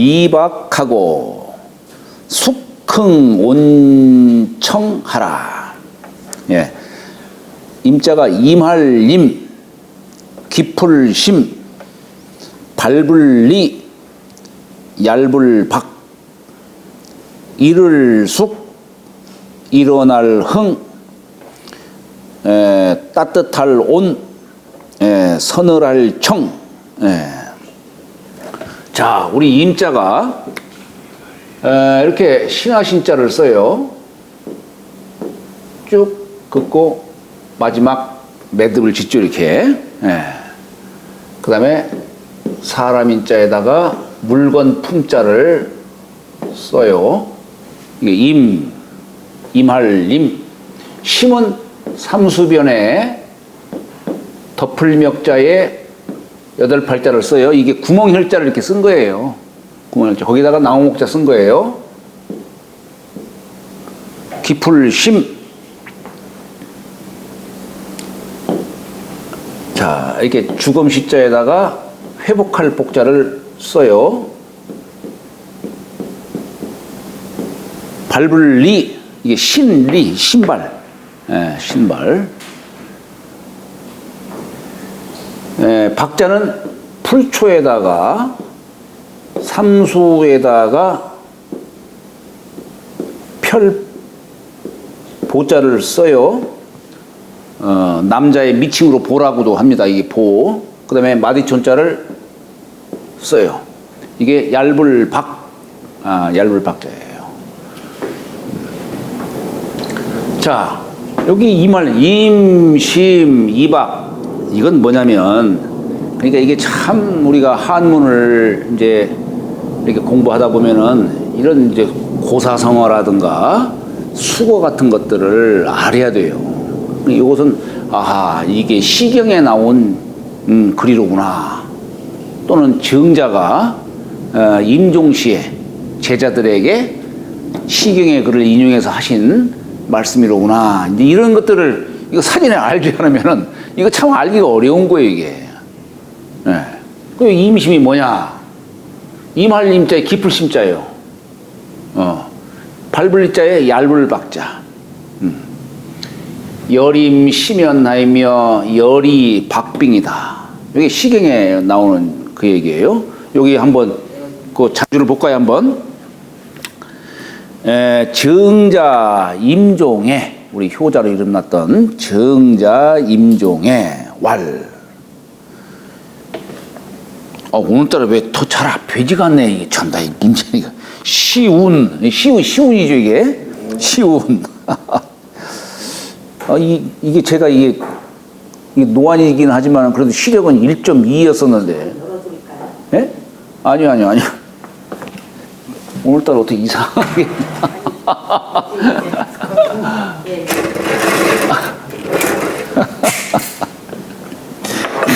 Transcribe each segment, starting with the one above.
임심이박하고 숙흥온청하라. 예. 임자가 임할 깊을 심, 밟을 리, 얇을 박, 이를 숙, 일어날 흥, 따뜻할 온, 서늘할 청. 자, 우리 임자가 이렇게 신하신자를 써요. 쭉 긋고 마지막 매듭을 짓죠, 이렇게. 그 다음에 사람 인자에다가 물건 품자를 써요. 이게 임할 임. 심은 삼수변에 덮을멱자에 8팔자를 써요. 이게 구멍혈자를 이렇게 쓴 거예요. 구멍혈자. 거기다가 나무목자 쓴 거예요. 깊을 심. 자, 이렇게 주검시자에다가 회복할 복자를 써요. 밟을 리. 이게 신리, 신발. 신발. 박자는 풀초에다가 삼수에다가 펼 보자를 써요. 남자의 미칭으로 보라고도 합니다. 이게 보. 그 다음에 마디촌자를 써요. 이게 얇을 박, 얇을 박자예요. 자, 여기 임할 임심 이박. 이건 뭐냐면, 그러니까 이게 참 우리가 한문을 이제 이렇게 공부하다 보면은 이런 이제 고사성어라든가 수거 같은 것들을 알아야 돼요. 이것은 아하, 이게 시경에 나온 글이로구나. 또는 정자가 임종시에 제자들에게 시경의 글을 인용해서 하신 말씀이로구나. 이제 이런 것들을 이거 사진에 알지 않으면은 이거 참 알기가 어려운 거예요, 이게. 그 임심이 뭐냐? 임할 임자에 깊을 심자예요. 밟을 자에 얇을 박자. 열임 심연하이며 열이 박빙이다. 이게 시경에 나오는 그 얘기예요. 여기 한번 그 자주를 볼까요, 한번? 정자 임종에, 우리 효자로 이름났던 정자 임종의 왈. 오늘따라 왜 더 잘 앞에지가 않네. 이게 참다, 이 문제니까. 시운이죠, 이게. 시운. 이게 제가 이게 노안이긴 하지만 그래도 시력은 1.2였었는데. 예? 아니요. 오늘따라 어떻게 이상하게.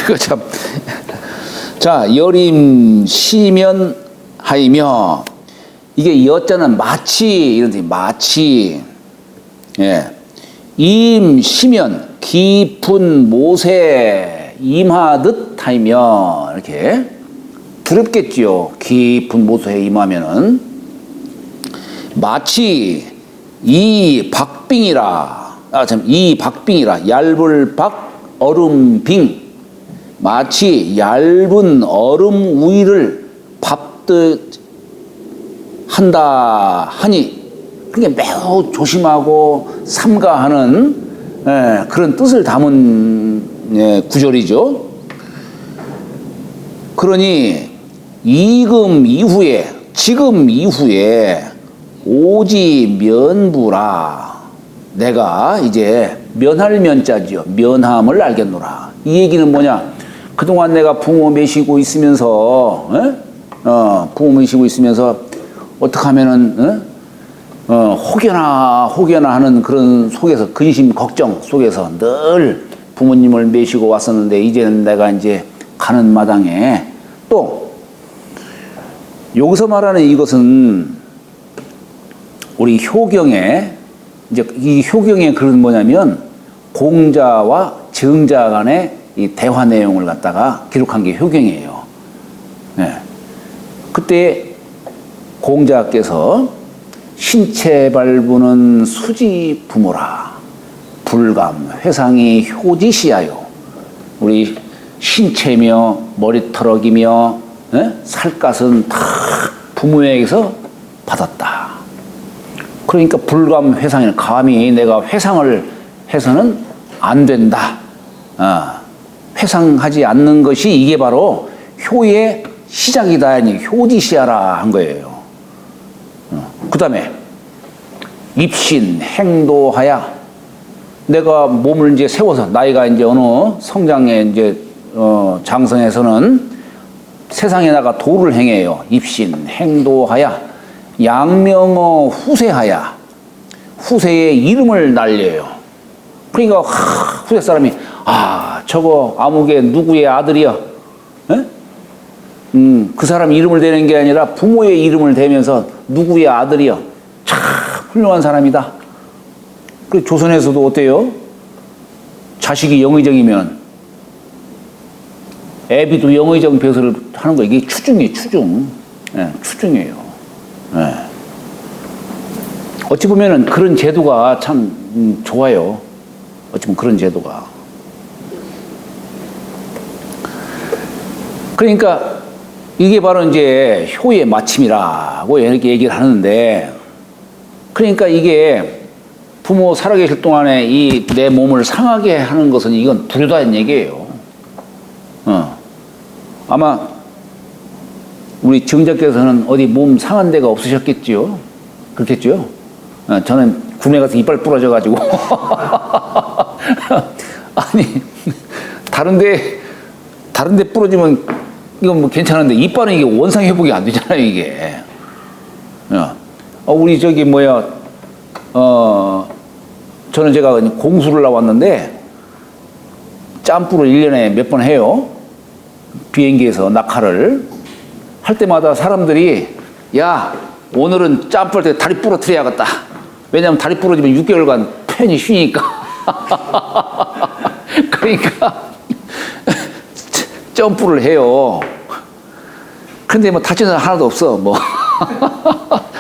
이거 참. 자, 열임 시면 하이며, 이게 여자는 마치 이런 뜻이 마치. 임 시면 깊은 못에 임하듯 하이며, 이렇게 두렵겠지요. 깊은 못에 임하면은 마치 이 박빙이라. 이 박빙이라. 얇을 박 얼음빙. 마치 얇은 얼음 우위를 밟듯 한다 하니, 그게 매우 조심하고 삼가하는 그런 뜻을 담은 구절이죠. 그러니 지금 이후에 오지 면부라. 내가 이제 면할 면자지요. 면함을 알겠노라. 이 얘기는 뭐냐? 그동안 내가 부모 모시고 있으면서, 어떻게 하면은, 혹여나 하는 그런 속에서, 근심, 걱정 속에서 늘 부모님을 모시고 왔었는데, 이제는 내가 이제 가는 마당에 또, 여기서 말하는 이것은 우리 효경에, 이제 이 효경의 글은 뭐냐면, 공자와 정자 간의 이 대화 내용을 갖다가 기록한 게 효경이에요. 네. 그때 공자께서 신체 발부는 수지 부모라 불감 회상이 효지시하요. 우리 신체며 머리털럭이며 살갗은 다 부모에게서 받았다. 그러니까 불감 회상이 감히 내가 회상을 해서는 안 된다. 회상하지 않는 것이 이게 바로 효의 시작이다. 아니 효지시하라 한 거예요. 그 다음에 입신 행도하야 내가 몸을 이제 세워서 나이가 이제 어느 성장에 이제 장성해서는 세상에 나가 도를 행해요. 입신 행도하야 양명어 후세하야 후세의 이름을 날려요. 그러니까 후세 사람이 저거 아무개 누구의 아들이야. 그 사람 이름을 대는 게 아니라 부모의 이름을 대면서 누구의 아들이야. 참 훌륭한 사람이다. 그 조선에서도 어때요? 자식이 영의정이면 애비도 영의정 벼슬을 하는 거 이게 추중이에요. 추중. 추중이에요. 어찌 보면은 그런 제도가 참 좋아요. 어찌 보면 그런 제도가. 그러니까 이게 바로 이제 효의 마침이라고 이렇게 얘기를 하는데, 그러니까 이게 부모 살아계실 동안에 이 내 몸을 상하게 하는 것은 이건 불효다는 얘기예요. 아마 우리 정자께서는 어디 몸 상한 데가 없으셨겠지요? 그렇겠죠? 저는 구매 가서 이빨 부러져가지고 아니 다른데 부러지면 이건 뭐 괜찮은데 이빨은 이게 원상 회복이 안 되잖아요 이게. 우리 저기 저는 제가 공수를 나왔는데 짬뿌를 1년에 몇 번 해요. 비행기에서 낙하를 할 때마다 사람들이 야 오늘은 짬뿌할 때 다리 부러뜨려야겠다. 왜냐하면 다리 부러지면 6개월간 편히 쉬니까. 그러니까 점프를 해요. 근데 뭐 다치는 사람 하나도 없어. 뭐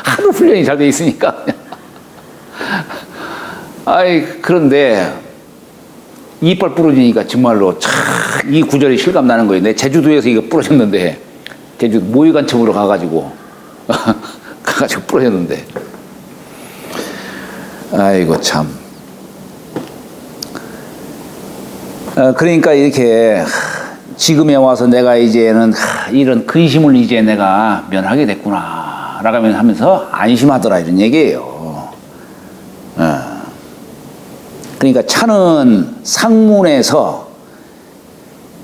하도 훈련이 잘 돼 있으니까. 그런데 이빨 부러지니까 정말로 이 구절이 실감 나는 거예요. 내 제주도에서 이거 부러졌는데 제주도 모의관청으로 가가지고 부러졌는데 아이고 참. 그러니까 이렇게 지금에 와서 내가 이제는 이런 근심을 이제 내가 면하게 됐구나 라고 하면서 안심하더라 이런 얘기예요. 그러니까 차는 상문에서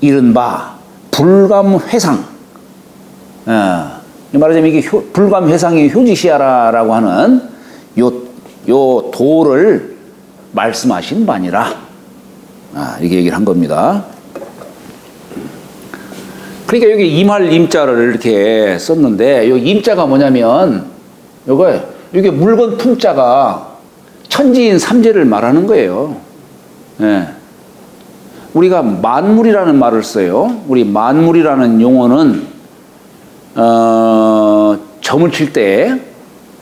이른바 불감회상. 말하자면 이게 불감회상이 효지시하라라고 하는 요 도를 말씀하신 바니라. 이렇게 얘기를 한 겁니다. 그러니까 여기 임할 임자를 이렇게 썼는데, 요 임자가 뭐냐면, 이게 물건 품자가 천지인 삼재를 말하는 거예요. 우리가 만물이라는 말을 써요. 우리 만물이라는 용어는, 점을 칠 때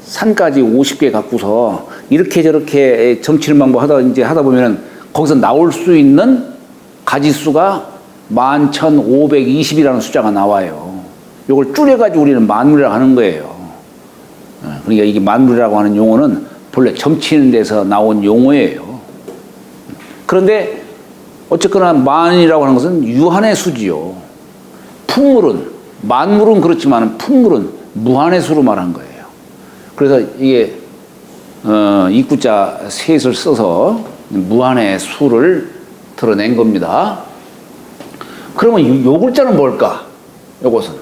산까지 50개 갖고서 이렇게 저렇게 점 치는 방법 하다 보면은 거기서 나올 수 있는 가지수가 11,520이라는 숫자가 나와요. 이걸 줄여가지고 우리는 만물이라고 하는 거예요. 그러니까 이게 만물이라고 하는 용어는 본래 점치는 데서 나온 용어예요. 그런데 어쨌거나 만이라고 하는 것은 유한의 수지요. 풍물은, 만물은 그렇지만 풍물은 무한의 수로 말한 거예요. 그래서 이게 입구자 셋을 써서 무한의 수를 드러낸 겁니다. 그러면 요 글자는 뭘까? 요것은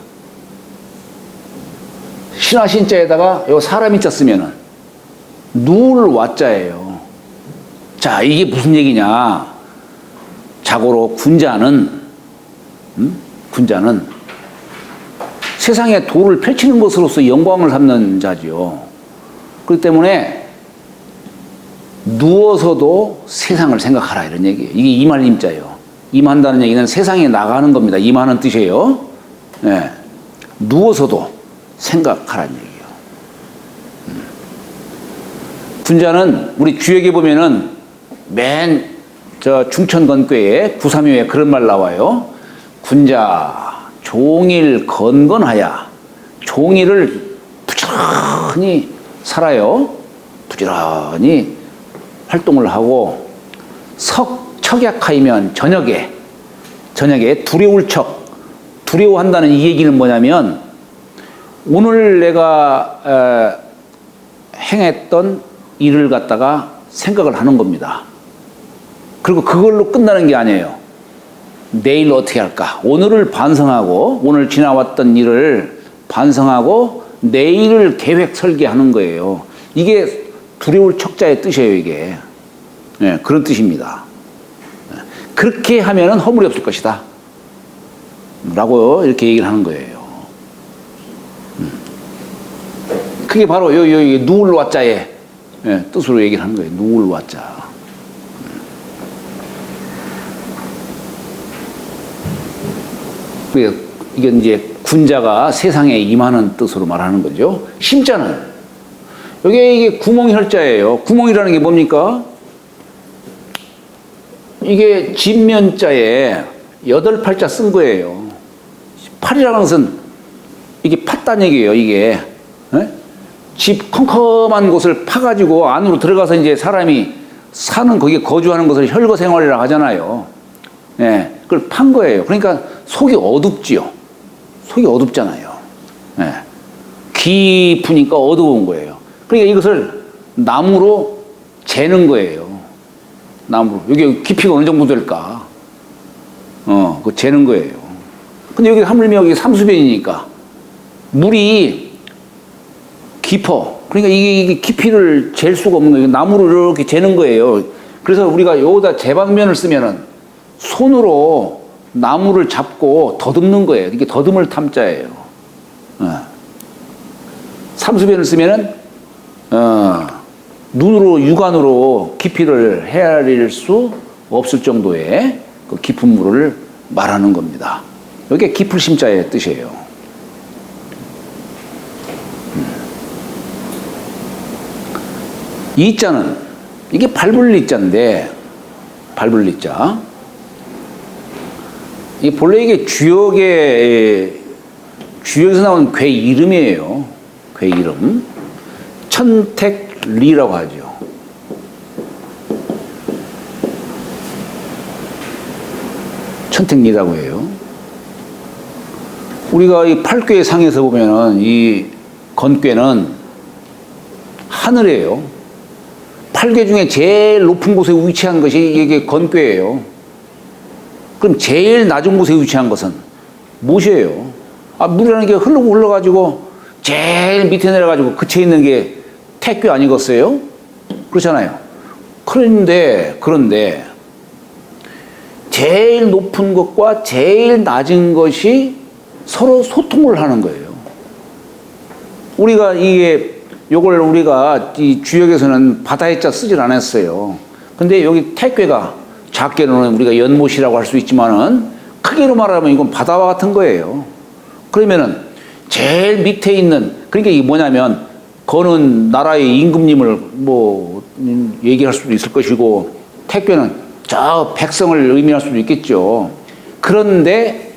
신화 신자에다가 요 사람 인자 쓰면은 누울 와자예요. 자, 이게 무슨 얘기냐? 자고로 군자는 세상에 도를 펼치는 것으로서 영광을 삼는 자지요. 그렇기 때문에 누워서도 세상을 생각하라 이런 얘기예요. 이게 임할 임자예요. 임한다는 얘기는 세상에 나가는 겁니다. 임하는 뜻이에요. 네. 누워서도 생각하라는 얘기예요. 군자는 우리 주역에 보면은 맨 저 중천건괴에 932에 그런 말 나와요. 군자 종일 건건하야. 종일을 부지런히 살아요. 부지런히 활동을 하고 척약하이면 저녁에 두려울 척. 두려워한다는 이 얘기는 뭐냐면 오늘 내가 행했던 일을 갖다가 생각을 하는 겁니다. 그리고 그걸로 끝나는 게 아니에요. 내일 어떻게 할까? 오늘을 반성하고 오늘 지나왔던 일을 반성하고 내일을 계획 설계하는 거예요. 이게 두려울 척자의 뜻이에요. 이게 네, 그런 뜻입니다. 그렇게 하면은 허물이 없을 것이다 라고 이렇게 얘기를 하는 거예요. 그게 바로 여기 누울 와자의 뜻으로 얘기를 하는 거예요. 누울 와자. 이게 이제 군자가 세상에 임하는 뜻으로 말하는 거죠. 심자는 이게 구멍혈자예요. 구멍이라는 게 뭡니까? 이게 진면자에 8팔자 쓴 거예요. 팔이라는 것은 이게 팠단 얘기예요. 이게 집 컴컴한 곳을 파가지고 안으로 들어가서 이제 사람이 사는 거기에 거주하는 것을 혈거생활이라고 하잖아요. 예, 그걸 판 거예요. 그러니까 속이 어둡지요. 속이 어둡잖아요. 예, 깊으니까 어두운 거예요. 그러니까 이것을 나무로 재는 거예요. 나무로. 여기 깊이가 어느 정도 될까? 그거 재는 거예요. 근데 여기 하물며 여기 삼수변이니까 물이 깊어. 그러니까 이게 깊이를 잴 수가 없는 거예요. 나무로 이렇게 재는 거예요. 그래서 우리가 여기다 재방면을 쓰면은 손으로 나무를 잡고 더듬는 거예요. 이게 더듬을 탐자예요. 삼수변을 쓰면은 눈으로 육안으로 깊이를 헤아릴 수 없을 정도의 그 깊은 물을 말하는 겁니다. 이게 깊을 심자의 뜻이에요. 이 자는 이게 발불리자인데 발불리자. 이 본래 이게 주역에서 나온 괴 이름이에요. 괴 이름. 천택리라고 하죠. 천택리라고 해요. 우리가 이 팔괘 상에서 보면은 이 건괘는 하늘이에요. 8개 중에 제일 높은 곳에 위치한 것이 이게 건괘예요. 그럼 제일 낮은 곳에 위치한 것은 무엇이에요? 물이라는 게 흘러가지고 제일 밑에 내려가지고 그쳐 있는 게 택괴 아니겠어요? 그렇잖아요. 그런데 제일 높은 것과 제일 낮은 것이 서로 소통을 하는 거예요. 우리가 요걸 우리가 이 주역에서는 바다의 자 쓰질 않았어요. 근데 여기 택괴가 작게로는 우리가 연못이라고 할 수 있지만은 크게로 말하면 이건 바다와 같은 거예요. 그러면은 제일 밑에 있는, 그러니까 이게 뭐냐면 거는 나라의 임금님을 얘기할 수도 있을 것이고 택괴는 저 백성을 의미할 수도 있겠죠. 그런데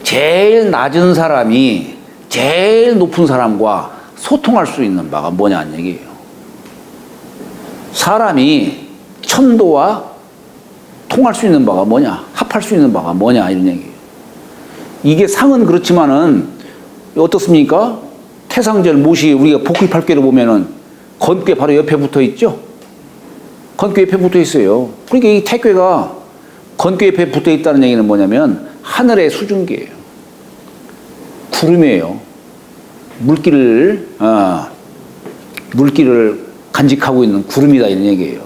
제일 낮은 사람이 제일 높은 사람과 소통할 수 있는 바가 뭐냐는 얘기예요. 사람이 천도와 통할 수 있는 바가 뭐냐, 합할 수 있는 바가 뭐냐, 이런 얘기예요. 이게 상은 그렇지만은 어떻습니까? 태상절 못이 우리가 복귀팔괘로 보면은 건괘 바로 옆에 붙어 있죠. 건괘 옆에 붙어 있어요. 그러니까 이 택괴가 건괘 옆에 붙어 있다는 얘기는 뭐냐면 하늘의 수증기예요. 구름이에요. 물기를 간직하고 있는 구름이다, 이런 얘기예요.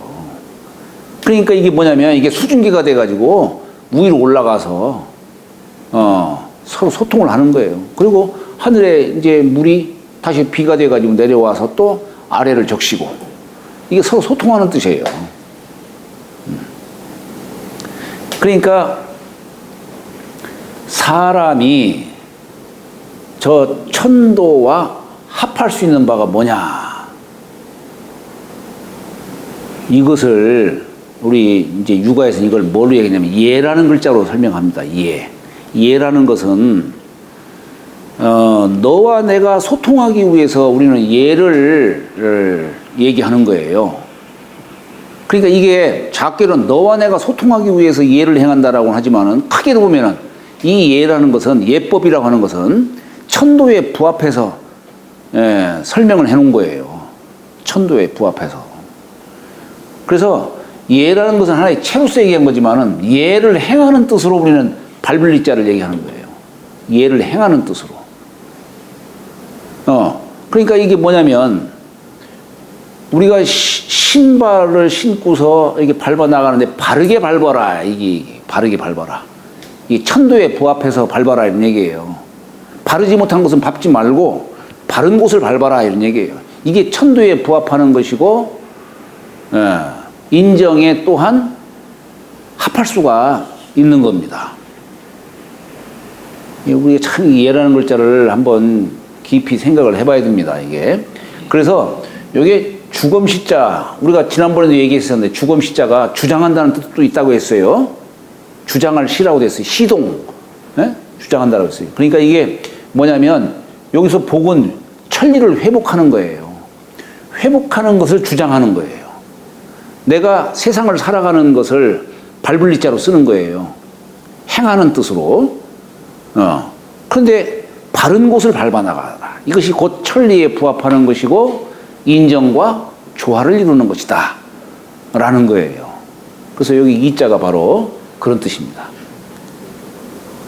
그러니까 이게 뭐냐면 이게 수증기가 돼가지고 위로 올라가서 서로 소통을 하는 거예요. 그리고 하늘에 이제 물이 다시 비가 돼가지고 내려와서 또 아래를 적시고, 이게 서로 소통하는 뜻이에요. 그러니까 사람이 저 천도와 합할 수 있는 바가 뭐냐? 이것을 우리 이제 육아에서 이걸 뭘로 얘기하냐면 예라는 글자로 설명합니다. 예. 예라는 것은 너와 내가 소통하기 위해서 우리는 예를 얘기하는 거예요. 그러니까 이게 작게는 너와 내가 소통하기 위해서 예를 행한다라고 하지만은 크게로 보면은 이 예라는 것은 예법이라고 하는 것은 천도에 부합해서 설명을 해놓은 거예요. 천도에 부합해서. 그래서 예라는 것은 하나의 채로서 얘기한 거지만은 예를 행하는 뜻으로 우리는 발블리자를 얘기하는 거예요. 예를 행하는 뜻으로. 그러니까 이게 뭐냐면 우리가 신발을 신고서 이게 밟아 나가는데 바르게 밟아라. 이게 바르게 밟아라. 이 천도에 부합해서 밟아라 이런 얘기예요. 바르지 못한 것은 밟지 말고 바른 곳을 밟아라 이런 얘기예요. 이게 천도에 부합하는 것이고 인정에 또한 합할 수가 있는 겁니다. 우리가 참 예라는 글자를 한번 깊이 생각을 해봐야 됩니다. 이게 그래서 이게 주검시자 우리가 지난번에도 얘기했었는데 주검시자가 주장한다는 뜻도 있다고 했어요. 주장할 시라고 됐어요. 시동 주장한다라고 했어요. 그러니까 이게 뭐냐면 여기서 복은 천리를 회복하는 거예요. 회복하는 것을 주장하는 거예요. 내가 세상을 살아가는 것을 발블리자로 쓰는 거예요. 행하는 뜻으로. 그런데 바른 곳을 밟아나가라. 이것이 곧 천리에 부합하는 것이고 인정과 조화를 이루는 것이다. 라는 거예요. 그래서 여기 이자가 바로 그런 뜻입니다.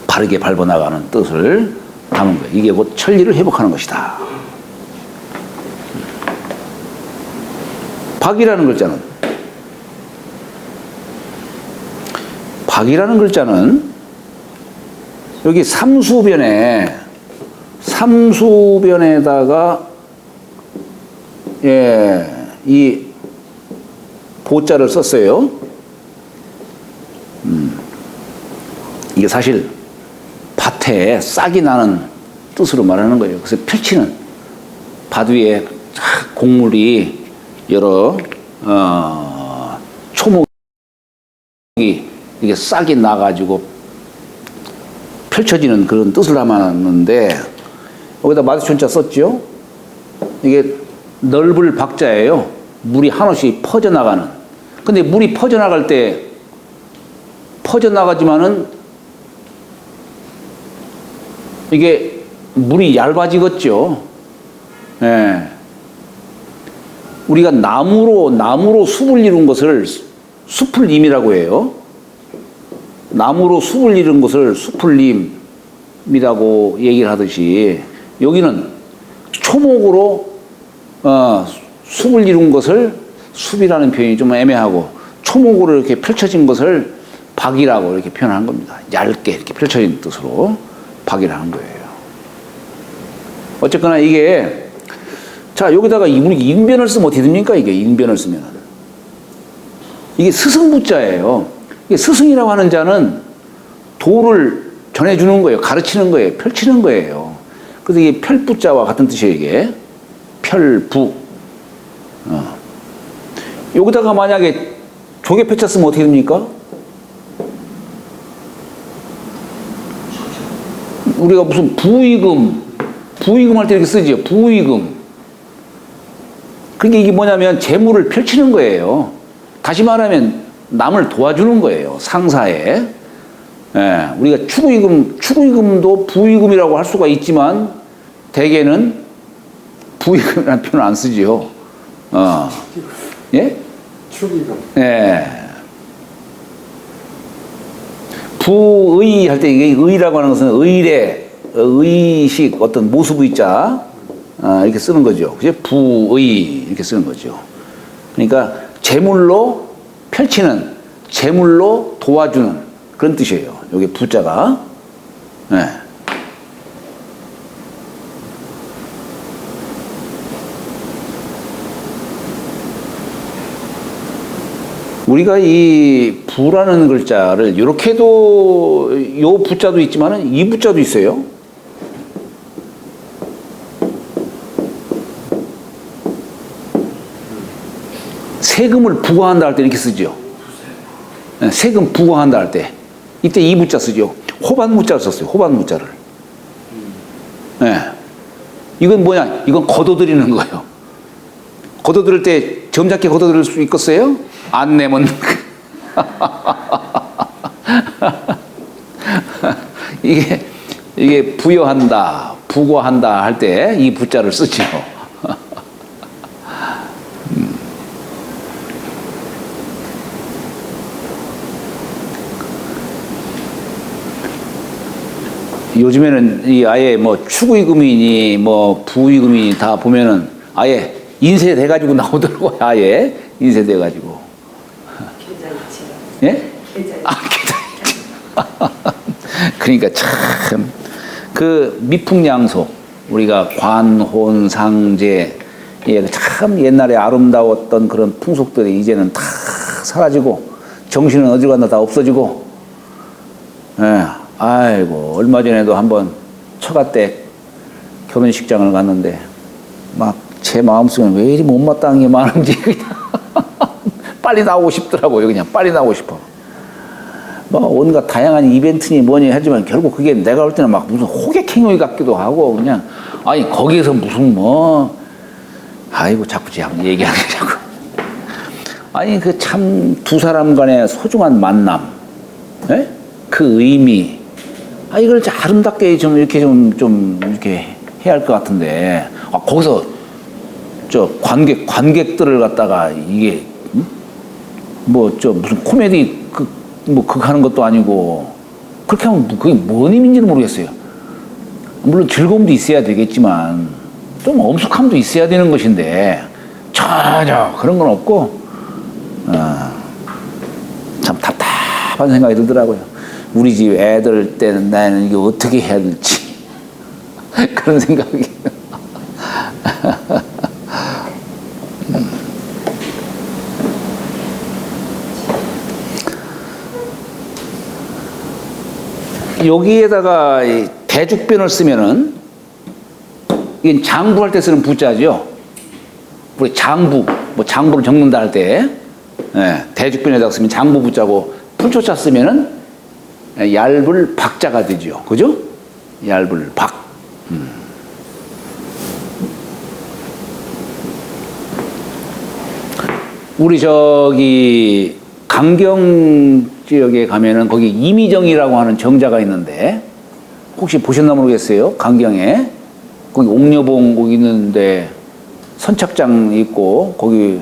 바르게 밟아나가는 뜻을 담은 거예요. 이게 곧 천리를 회복하는 것이다. 박이라는 글자는 여기 삼수변에다가 이 보자를 썼어요. 이게 사실 밭에 싹이 나는 뜻으로 말하는 거예요. 그래서 펼치는 밭 위에 곡물이 여러 초목이 이게 싹이 나가지고 펼쳐지는 그런 뜻을 담았는데 여기다 마디촌자 썼죠. 이게 넓을 박자예요. 물이 한없이 퍼져나가는. 근데 물이 퍼져나갈 때 퍼져나가지만은 이게 물이 얇아지겠죠. 예. 우리가 나무로 숲을 이룬 것을 수풀림이라고 해요. 나무로 숲을 이룬 것을 수풀림이라고 얘기를 하듯이 여기는 초목으로 숲을 이룬 것을 숲이라는 표현이 좀 애매하고 초목으로 이렇게 펼쳐진 것을 박이라고 이렇게 표현한 겁니다. 얇게 이렇게 펼쳐진 뜻으로 박이라는 거예요. 어쨌거나 이게 자 여기다가 우리 인변을 쓰면 어떻게 됩니까? 이게 인변을 쓰면 이게 스승부자예요. 이게 스승이라고 하는 자는 도를 전해주는 거예요. 가르치는 거예요. 펼치는 거예요. 그래서 이게 펼부자와 같은 뜻이에요. 이게 펼부. 여기다가 만약에 조개 펼쳤으면 어떻게 됩니까? 우리가 무슨 부의금 할 때 이렇게 쓰죠. 부의금. 그러니까 이게 뭐냐면 재물을 펼치는 거예요. 다시 말하면 남을 도와주는 거예요. 상사에. 예, 우리가 추구의금도 부의금이라고 할 수가 있지만 대개는 부의금이라는 표현을 안 쓰지요. 예? 축의금. 예. 부의 할 때 이게 의라고 하는 것은 의식 어떤 모습의자 이렇게 쓰는 거죠. 그죠? 부의 이렇게 쓰는 거죠. 그러니까 재물로 펼치는, 재물로 도와주는 그런 뜻이에요. 여기 부자가. 네. 우리가 이 부라는 글자를 이렇게도 요 부자도 있지만은 이 부자도 있어요. 세금을 부과한다 할 때 이렇게 쓰죠. 세금 부과한다 할 때 이때 이 부자 쓰죠. 호반무자를 썼어요. 호반무자를. 네. 이건 뭐냐? 이건 걷어들이는 거예요. 걷어들일 때 점잖게 걷어들일 수 있겠어요? 안 내면 이게 부여한다, 부과한다 할 때 이 부자를 쓰죠. 요즘에는 이 아예 뭐 추구이금이니 뭐 부의금이니 다 보면은 아예 인쇄돼가지고 나오더라고요. 아예 인쇄돼가지고. 계좌이체요. 예? 계좌이체. 그러니까 참 그 미풍양속 우리가 관혼상제 참 옛날에 아름다웠던 그런 풍속들이 이제는 다 사라지고 정신은 어디로 갔나 다 없어지고. 예. 아이고 얼마 전에도 한번 처가 때 결혼식장을 갔는데 막 제 마음속에는 왜 이리 못마땅한 게 많은지 그냥 빨리 나오고 싶더라고요. 그냥 빨리 나오고 싶어. 뭐 온갖 다양한 이벤트니 뭐니 하지만 결국 그게 내가 볼 때는 막 무슨 호객행위 같기도 하고 그냥 아니 거기에서 무슨 뭐 아이고 자꾸 얘기하려고 아니 그 참 두 사람 간의 소중한 만남, 예? 그 의미, 아 이걸 좀 아름답게 좀 이렇게 좀 이렇게 해야 할 것 같은데 거기서 저 관객들을 갖다가 이게 뭐 저 무슨 코미디 뭐 그거 하는 것도 아니고 그렇게 하면 그게 뭔 의미인지는 모르겠어요. 물론 즐거움도 있어야 되겠지만 좀 엄숙함도 있어야 되는 것인데 전혀 그런 건 없고 참 답답한 생각이 들더라고요. 우리 집 애들 때는 나는 이게 어떻게 해야 될지 그런 생각이 여기에다가 대죽변을 쓰면은 이건 장부할 때 쓰는 부자죠. 우리 장부, 뭐 장부를 적는다 할 때 대죽변에다가 쓰면 장부 부자고 풀초자 쓰면은 얇을 박자가 되죠. 그죠? 얇을 박. 우리 저기 강경 지역에 가면은 거기 이미정이라고 하는 정자가 있는데 혹시 보셨나 모르겠어요. 강경에 거기 옥녀봉 거기 있는데 선착장 있고 거기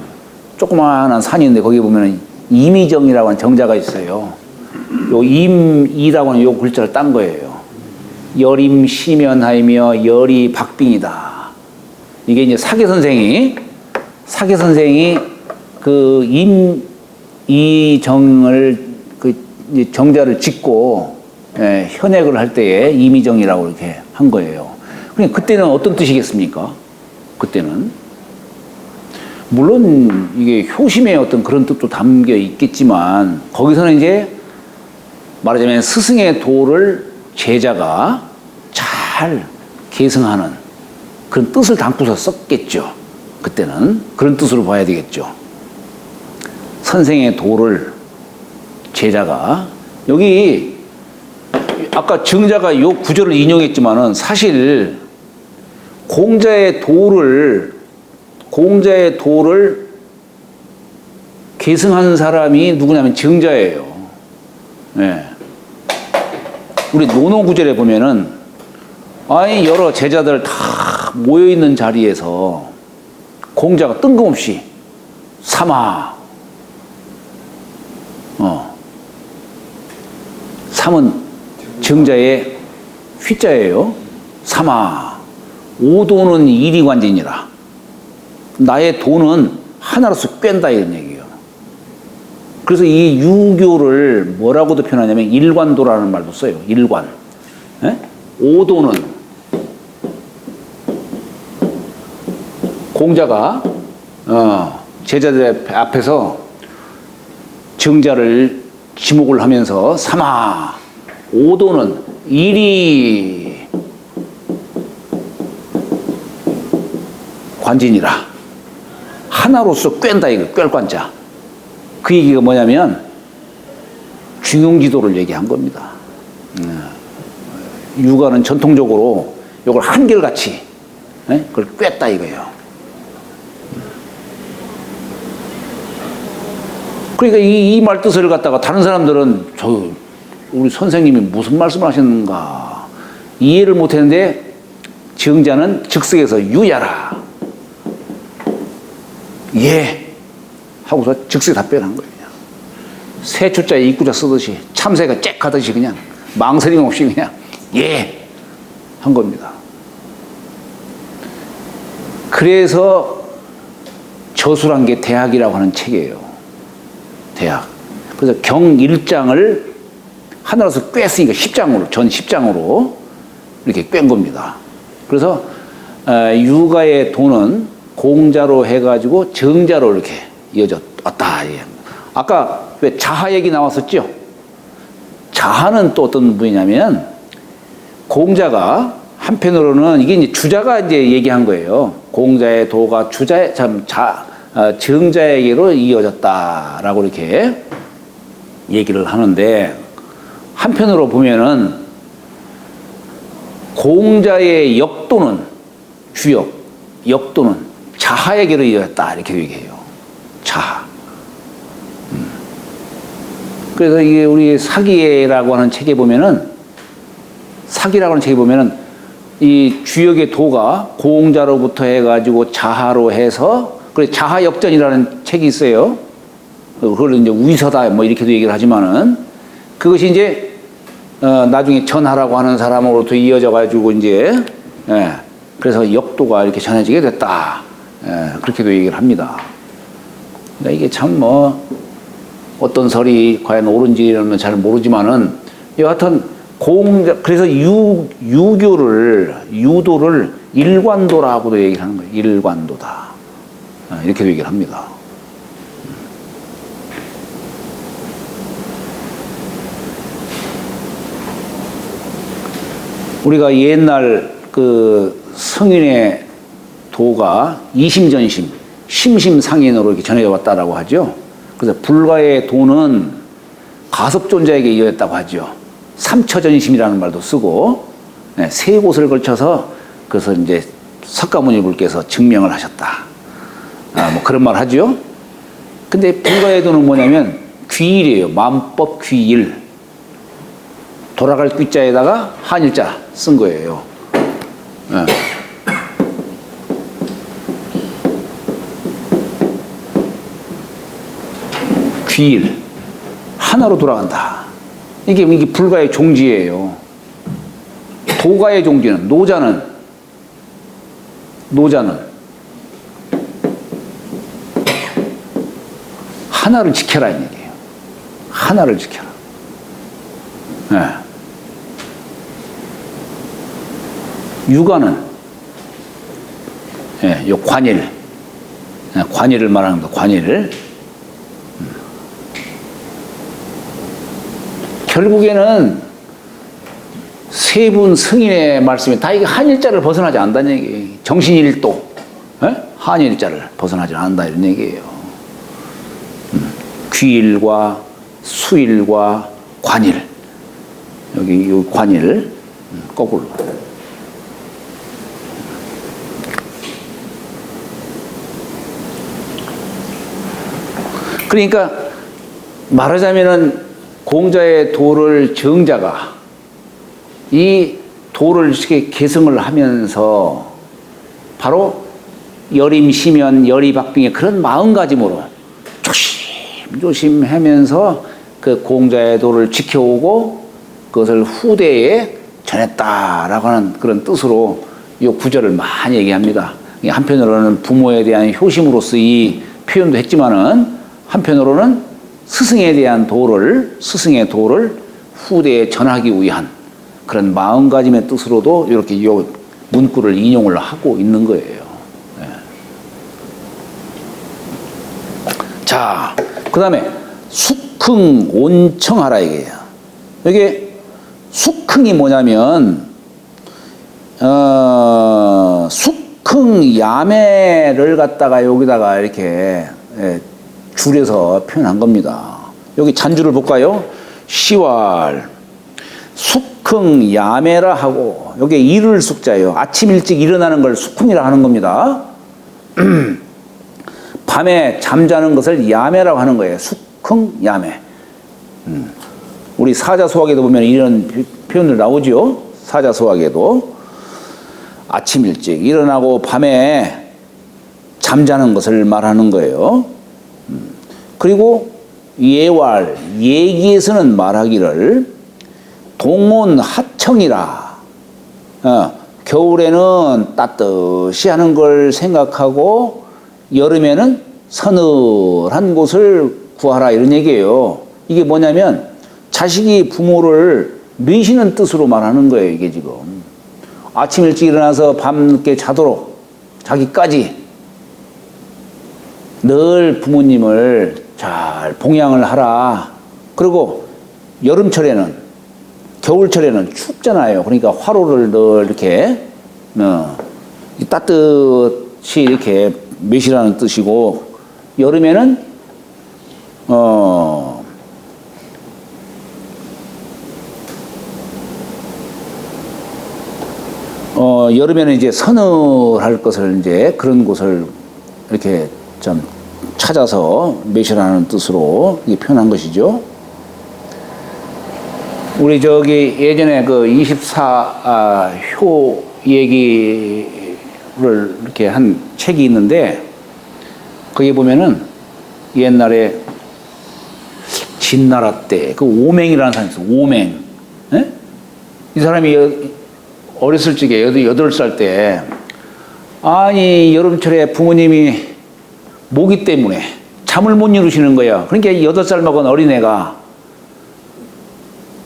조그마한 산이 있는데 거기 보면은 이미정이라고 하는 정자가 있어요. 요 임이라고 하는 요 글자를 딴 거예요. 여림 시면하이며 열이 박빙이다. 이게 이제 사계 선생이 그 이정을 그 정자를 짓고 현액을 할 때에 이미정이라고 이렇게 한 거예요. 그러니까 그때는 어떤 뜻이겠습니까? 그때는 물론 이게 효심의 어떤 그런 뜻도 담겨 있겠지만 거기서는 이제 말하자면 스승의 도를 제자가 잘 계승하는 그런 뜻을 담고서 썼겠죠. 그때는 그런 뜻으로 봐야 되겠죠. 선생의 도를 제자가 여기 아까 정자가 요 구절을 인용했지만은 사실 공자의 도를 계승한 사람이 누구냐면 정자예요. 네. 우리 논어구절에 보면은 아니 여러 제자들 다 모여 있는 자리에서 공자가 뜬금없이 삼아 삼은 정자의 휘자예요. 삼아 오도는 이리관진이라. 나의 도는 하나로서 꿰다 이런 얘기예요. 그래서 이 유교를 뭐라고도 표현하냐면 일관도라는 말도 써요. 일관. 에? 오도는 공자가 제자들 앞에서 정자를 지목을 하면서 삼아 오도는 일이 관진이라 하나로서 꿰다 이거 꿰관자. 그 얘기가 뭐냐면 중용지도를 얘기한 겁니다. 유가는 전통적으로 이걸 한결같이 그걸 꿰다 이거예요. 그러니까 이 말 뜻을 갖다가 다른 사람들은 우리 선생님이 무슨 말씀을 하셨는가 이해를 못했는데 정자는 즉석에서 유야라 예 하고서 즉석 답변한 거예요. 세초자에 입구자 쓰듯이 참새가 짹 하듯이 그냥 망설임 없이 그냥 예 한 겁니다. 그래서 저술한 게 대학이라고 하는 책이에요. 대학. 그래서 경 1장을 하나로서 꿰으니까 10장으로 전 10장으로 이렇게 꿰은 겁니다. 그래서 유가의 도는 공자로 해가지고 정자로 이렇게 이어져 왔다. 아까 왜 자하 얘기 나왔었죠? 자하는 또 어떤 분이냐면 공자가 한편으로는 이게 이제 주자가 이제 얘기한 거예요. 공자의 도가 정자에게로 이어졌다라고 이렇게 얘기를 하는데 한편으로 보면은 공자의 역도는 역도는 자하에게로 이어졌다 이렇게 얘기해요. 자하. 그래서 이게 우리 사기라고 하는 책에 보면은 이 주역의 도가 공자로부터 해가지고 자하로 해서 그래 자하역전이라는 책이 있어요. 그걸 이제 위서다 뭐 이렇게도 얘기를 하지만은 그것이 이제 나중에 전하라고 하는 사람으로부터 이어져 가지고 이제 그래서 역도가 이렇게 전해지게 됐다. 그렇게도 얘기를 합니다. 그러니까 이게 참 뭐 어떤 설이 과연 옳은지는 잘 모르지만은 여하튼 그래서 유도를 일관도라고도 얘기를 하는 거예요. 일관도다. 이렇게도 얘기를 합니다. 우리가 옛날 그 성인의 도가 이심전심, 심심상인으로 이렇게 전해져 왔다라고 하죠. 그래서 불가의 도는 가섭존자에게 이어졌다고 하죠. 삼처전심이라는 말도 쓰고 세 곳을 걸쳐서 그래서 이제 석가모니 불께서 증명을 하셨다. 뭐 그런 말 하죠. 근데 불가의 도는 뭐냐면 귀일이에요. 만법 귀일. 돌아갈 귀자에다가 한일자 쓴 거예요. 귀일. 하나로 돌아간다. 이게 불가의 종지예요. 도가의 종지는, 노자는 하나를 지켜라 이 얘기예요. 하나를 지켜라. 유가는 요 관일을 말하는 거. 관일. 결국에는 세 분 승인의 말씀이 다 이게 한일자를 벗어나지 않는다는 얘기예요. 정신일도 한일자를 벗어나지 않는다 이런 얘기예요. 귀일과 수일과 관일. 여기 이 관일 거꾸로. 그러니까 말하자면은 공자의 도를 정자가 이 도를 이렇게 계승을 하면서 바로 여림시면 여리박빙의 그런 마음가짐으로 조심조심하면서 그 공자의 도를 지켜오고 그것을 후대에 전했다라고 하는 그런 뜻으로 이 구절을 많이 얘기합니다. 한편으로는 부모에 대한 효심으로서 이 표현도 했지만은 한편으로는 스승에 대한 스승의 도를 후대에 전하기 위한 그런 마음가짐의 뜻으로도 이렇게 이 문구를 인용을 하고 있는 거예요. 자, 그 다음에 숙흥 온청하라 이게요. 이게 숙흥이 뭐냐면 숙흥 야매를 갖다가 여기다가 이렇게 줄여서 표현한 겁니다. 여기 잔주를 볼까요? 시왈 숙흥 야매라 하고 여기 일을 숙자예요. 아침 일찍 일어나는 걸 숙흥이라 하는 겁니다. 밤에 잠자는 것을 야매라고 하는 거예요. 숙흥 야매. 우리 사자소학에도 보면 이런 표현들 나오죠. 사자소학에도 아침 일찍 일어나고 밤에 잠자는 것을 말하는 거예요. 그리고 예왈 예기에서는 말하기를 동온 하청이라. 겨울에는 따뜻이 하는 걸 생각하고 여름에는 서늘한 곳을 구하라 이런 얘기예요. 이게 뭐냐면 자식이 부모를 미시는 뜻으로 말하는 거예요. 이게 지금 아침 일찍 일어나서 밤늦게 자도록 자기까지 늘 부모님을 잘 봉양을 하라. 그리고 여름철에는 겨울철에는 춥잖아요. 그러니까 화로를 늘 이렇게 따뜻이 이렇게 매시라는 뜻이고 여름에는 여름에는 이제 서늘할 것을 이제 그런 곳을 이렇게 좀 찾아서 매시라는 뜻으로 표현한 것이죠. 우리 저기 예전에 그 24효 얘기를 이렇게 한 책이 있는데 거기에 보면은 옛날에 진나라 때 그 오맹이라는 사람이 있어요. 오맹. 예? 이 사람이 어렸을 적에 8살 때 아니 여름철에 부모님이 모기 때문에 잠을 못 이루시는 거야. 그러니까 8살 먹은 어린애가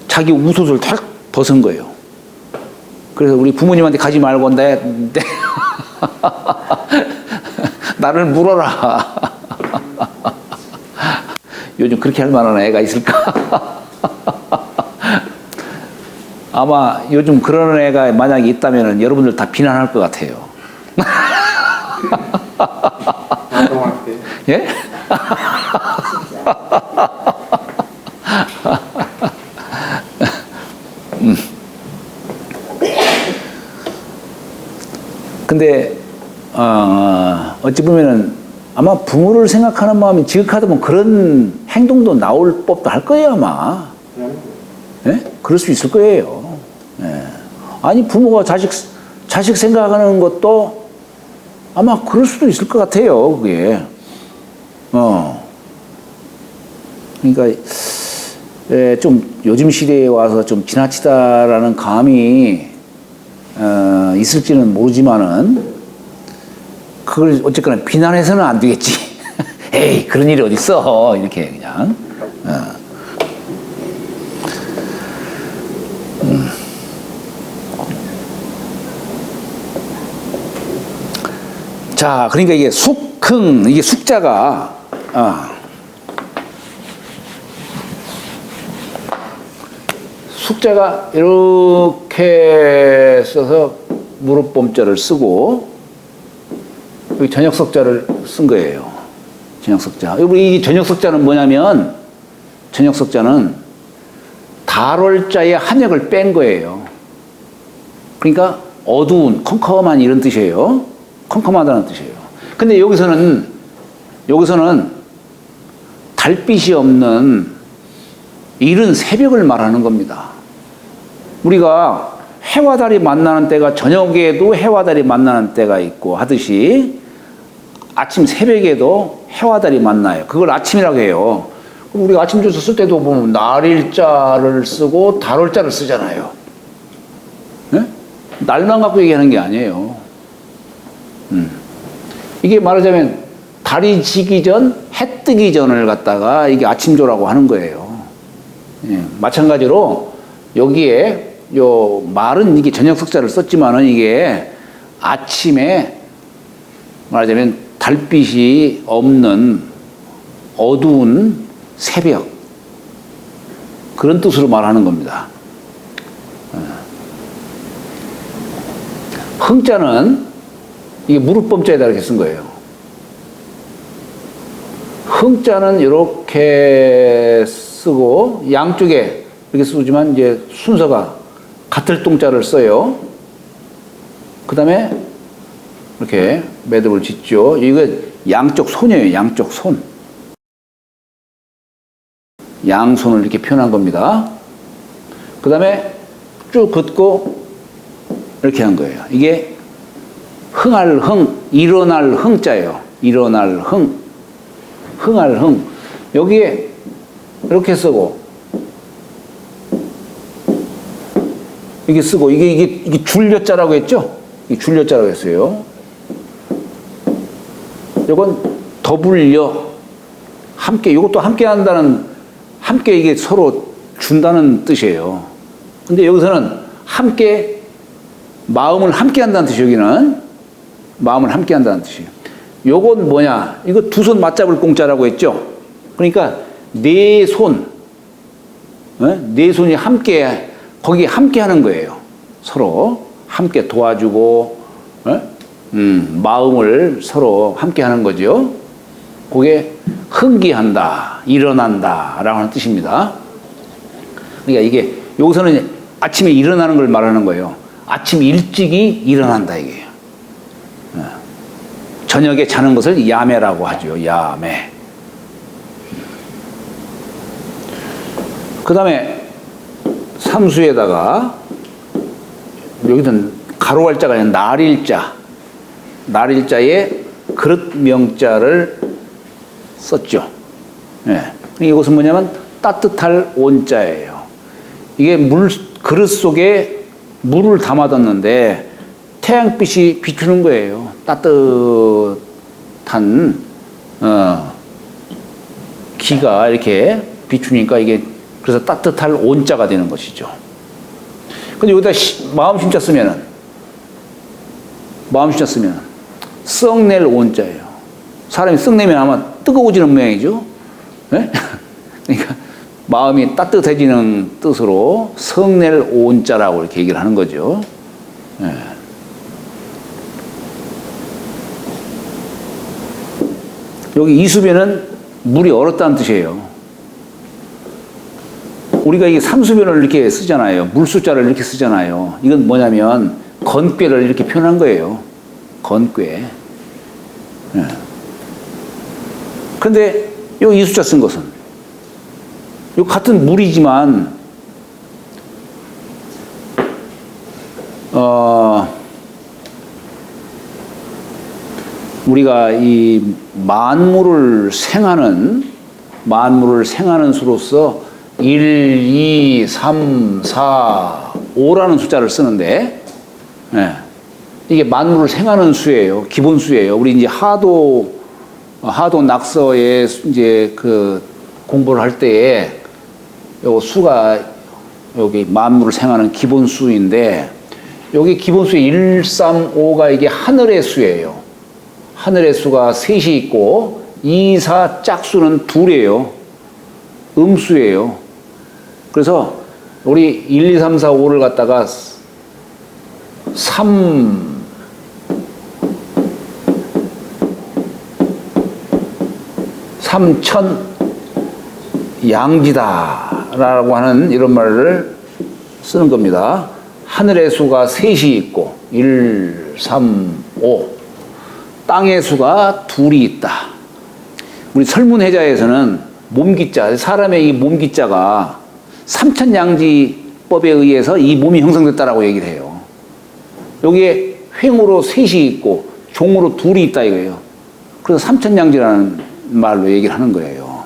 자기 웃옷을 탁 벗은 거예요. 그래서 우리 부모님한테 가지 말고 나를 물어라. 요즘 그렇게 할 만한 애가 있을까? 아마 요즘 그런 애가 만약에 있다면 여러분들 다 비난할 것 같아요. 예? 근데 어찌 보면은 아마 부모를 생각하는 마음이 지극하다면 그런 행동도 나올 법도 할 거예요 아마. 예? 그럴 수 있을 거예요. 예. 아니 부모가 자식 생각하는 것도 아마 그럴 수도 있을 것 같아요 그게. 그러니까 좀 요즘 시대에 와서 좀 지나치다라는 감이 있을지는 모르지만은 그걸 어쨌거나 비난해서는 안 되겠지. 에이 그런 일이 어딨어 이렇게 그냥. 자 그러니까 이게 숙흥 이게 숙자가 숙자가 이렇게 써서 무릎봄자를 쓰고 여기 전역석자를 쓴 거예요. 전역석자. 이 전역석자는 뭐냐면 전역석자는 달월자의 한역을 뺀 거예요. 그러니까 어두운 컴컴한 이런 뜻이에요. 컴컴하다는 뜻이에요. 근데 여기서는 달빛이 없는 이른 새벽을 말하는 겁니다. 우리가 해와 달이 만나는 때가 저녁에도 해와 달이 만나는 때가 있고 하듯이 아침 새벽에도 해와 달이 만나요. 그걸 아침이라고 해요. 우리가 아침 주소 쓸 때도 보면 날일자를 쓰고 달월자를 쓰잖아요. 네? 날만 갖고 얘기하는 게 아니에요. 이게 말하자면 달이 지기 전, 해 뜨기 전을 갖다가 이게 아침조라고 하는 거예요. 예, 마찬가지로 여기에 요 말은 이게 전역석자를 썼지만은 이게 아침에 말하자면 달빛이 없는 어두운 새벽 그런 뜻으로 말하는 겁니다. 흥자는 이게 무릎범자에다 이렇게 쓴 거예요. 흥자는 이렇게 쓰고 양쪽에 이렇게 쓰지만 이제 순서가 같을 동자를 써요. 그 다음에 이렇게 매듭을 짓죠. 이거 양쪽 손이에요. 양쪽 손. 양손을 이렇게 표현한 겁니다. 그 다음에 쭉 긋고 이렇게 한 거예요. 이게 흥할 흥, 일어날 흥자예요. 일어날 흥, 흥할 흥. 여기에 이렇게 쓰고 이게 쓰고 이게 줄여자라고 했죠? 이 줄여자라고 했어요. 이건 더불려 함께 이것도 함께 한다는 함께 이게 서로 준다는 뜻이에요. 근데 여기서는 함께 마음을 함께 한다는 뜻이에요. 여기는 마음을 함께 한다는 뜻이에요. 요건 뭐냐? 이거 두 손 맞잡을 공짜라고 했죠? 그러니까 네 손, 네 손이 함께 거기에 함께 하는 거예요. 서로 함께 도와주고 마음을 서로 함께 하는 거죠. 그게 흥기한다, 일어난다 라고 하는 뜻입니다. 그러니까 이게 여기서는 아침에 일어나는 걸 말하는 거예요. 아침 일찍이 일어난다 이게요. 저녁에 자는 것을 야매라고 하죠. 야매. 그 다음에 삼수에다가 여기는 가로할자가 아니라 날일자, 날일자에 그릇 명자를 썼죠. 예. 이것은 뭐냐면 따뜻할 온자예요. 이게 그릇 속에 물을 담아뒀는데 태양빛이 비추는 거예요. 따뜻한 기가 이렇게 비추니까 이게 그래서 따뜻할 온자가 되는 것이죠. 근데 여기다 마음심자 쓰면은 썩낼 온자예요. 사람이 썩내면 아마 뜨거워지는 모양이죠. 네? 그러니까 마음이 따뜻해지는 뜻으로 썩낼 온자라고 이렇게 얘기를 하는 거죠. 네. 여기 이수변은 물이 얼었다는 뜻이에요. 우리가 이게 삼수변을 이렇게 쓰잖아요. 물수자를 이렇게 쓰잖아요. 이건 뭐냐면 건꾀를 이렇게 표현한 거예요. 건꾀. 네. 근데 요 이수자 쓴 것은 요 같은 물이지만 우리가 이 만물을 생하는 수로서 1, 2, 3, 4, 5라는 숫자를 쓰는데 네. 이게 만물을 생하는 수예요. 기본 수예요. 우리 이제 하도 낙서에 이제 그 공부를 할 때에 요 수가 여기 만물을 생하는 기본 수인데 여기 기본 수 1, 3, 5가 이게 하늘의 수예요. 하늘의 수가 셋이 있고 2, 4 짝수는 둘이에요. 음수예요. 그래서 우리 1, 2, 3, 4, 5를 갖다가 3천 양지다라고 하는 이런 말을 쓰는 겁니다. 하늘의 수가 셋이 있고 1, 3, 5 땅의 수가 둘이 있다. 우리 설문해자에서는 몸기자, 사람의 이 몸기자가 삼천양지법에 의해서 이 몸이 형성됐다라고 얘기를 해요. 여기에 횡으로 셋이 있고 종으로 둘이 있다 이거예요. 그래서 삼천양지라는 말로 얘기를 하는 거예요.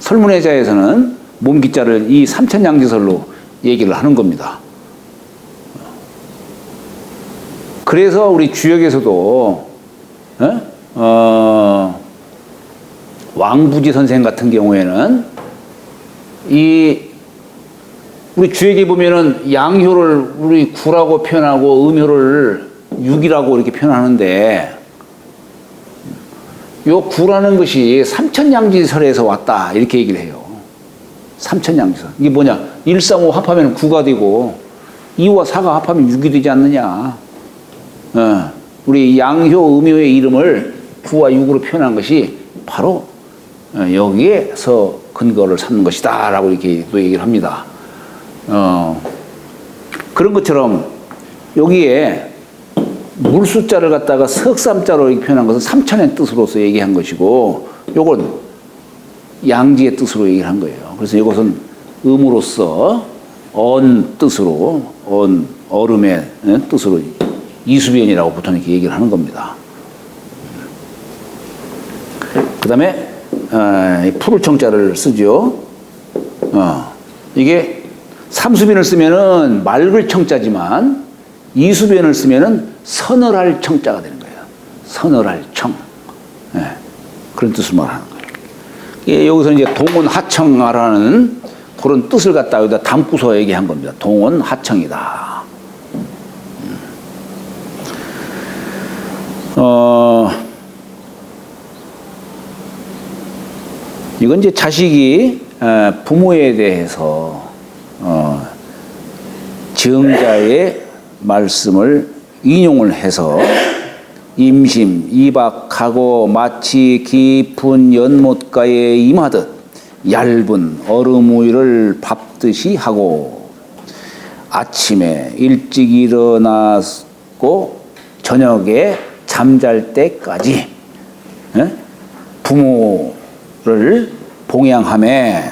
설문해자에서는 몸기자를 이 삼천양지설로 얘기를 하는 겁니다. 그래서 우리 주역에서도 왕부지 선생 같은 경우에는 우리 주역에 보면은 양효를 우리 구라고 표현하고 음효를 육이라고 이렇게 표현하는데 요 구라는 것이 삼천양지설에서 왔다 이렇게 얘기를 해요. 삼천양지선. 이게 뭐냐? 1, 3, 5 합하면 9가 되고 2와 4가 합하면 6이 되지 않느냐. 우리 양효, 음효의 이름을 9와 6으로 표현한 것이 바로 여기에서 근거를 삼는 것이다 라고 이렇게 또 얘기를 합니다. 그런 것처럼 여기에 물 숫자를 갖다가 석삼자로 이렇게 표현한 것은 삼천의 뜻으로서 얘기한 것이고, 요건 양지의 뜻으로 얘기를 한 거예요. 그래서 이것은 음으로서 뜻으로, 얼음의 뜻으로 이수변이라고 보통 이렇게 얘기를 하는 겁니다. 그 다음에, 푸를 청자를 쓰죠. 이게 삼수변을 쓰면은 맑을 청자지만 이수변을 쓰면은 서늘할 청자가 되는 거예요. 서늘할 청. 그런 뜻을 말하는 거예요. 여기서 이제 동원 하청하라는 그런 뜻을 갖다 여기다 담고서 얘기한 겁니다. 동원 하청이다. 이건 이제 자식이 부모에 대해서 정자의 말씀을 인용을 해서 임심, 이박하고 마치 깊은 연못가에 임하듯 얇은 얼음 우유를 밟듯이 하고 아침에 일찍 일어나고 저녁에 잠잘 때까지 부모를 봉양하며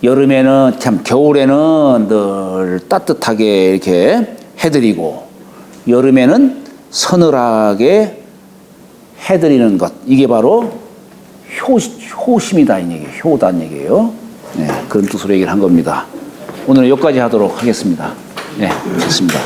여름에는 참 겨울에는 늘 따뜻하게 이렇게 해드리고 여름에는 서늘하게 해드리는 것, 이게 바로 효심이다 이 얘기예요. 효다는 얘기예요. 네, 그런 뜻으로 얘기를 한 겁니다. 오늘은 여기까지 하도록 하겠습니다. 네, 좋습니다.